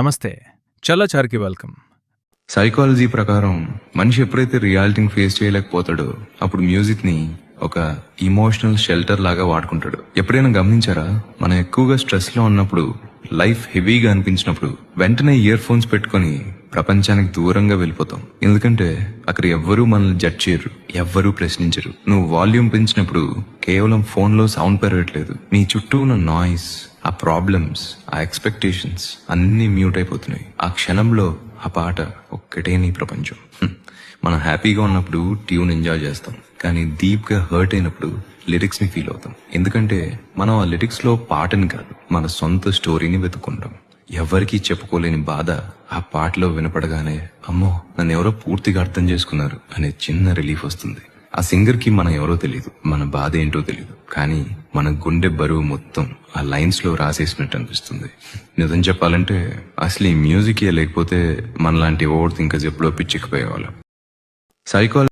నమస్తే. చల్లచారుకి welcome. Psychology ప్రకారం మనిషి ఎప్పుడైతే రియాలిటీని ఫేస్ చేయలేకపోతాడో అప్పుడు మ్యూజిక్ ని ఒక ఇమోషనల్ షెల్టర్ లాగా వాడుకుంటాడు. ఎప్పుడైనా గమనించారా? మనం ఎక్కువగా స్ట్రెస్ లో ఉన్నప్పుడు, లైఫ్ హెవీగా అనిపించినప్పుడు వెంటనే ఇయర్ ఫోన్స్ పెట్టుకొని ప్రపంచానికి దూరంగా వెళ్ళిపోతాం. ఎందుకంటే అక్కడ ఎవ్వరూ మనల్ని జడ్జ్ చేయరు, ఎవ్వరూ ప్రశ్నించరు. నువ్వు వాల్యూమ్ పెంచినప్పుడు కేవలం ఫోన్ లో సౌండ్ పెరగట్లేదు, నీ చుట్టూ ఉన్న నాయిస్, ఆ ప్రాబ్లమ్స్, ఆ ఎక్స్పెక్టేషన్స్ అన్నీ మ్యూట్ అయిపోతున్నాయి. ఆ క్షణంలో ఆ పాట ఒక్కటే నీ ప్రపంచం. మనం హ్యాపీగా ఉన్నప్పుడు ట్యూన్ ఎంజాయ్ చేస్తాం, కానీ డీప్ గా హర్ట్ అయినప్పుడు లిరిక్స్ ని ఫీల్ అవుతాం. ఎందుకంటే మనం ఆ లిరిక్స్ లో పాటని కాదు, మన సొంత స్టోరీని వెతుక్కుంటాం. ఎవరికీ చెప్పుకోలేని బాధ ఆ పాటలో వినపడగానే అమ్మో నన్ను ఎవరో పూర్తిగా అర్థం చేసుకున్నారు అనే చిన్న రిలీఫ్ వస్తుంది. ఆ సింగర్ కి మనం ఎవరో తెలియదు, మన బాధ ఏంటో తెలియదు, కానీ మన గుండె బరువు మొత్తం ఆ లైన్స్ లో రాసేసినట్టు అనిపిస్తుంది. నిజం చెప్పాలంటే అసలు ఈ మ్యూజిక్ లేకపోతే మనలాంటి ఓవర్ థింకర్స్ ఎప్పుడో పిచ్చికిపోయేవాళ్ళం. సైకాలజీ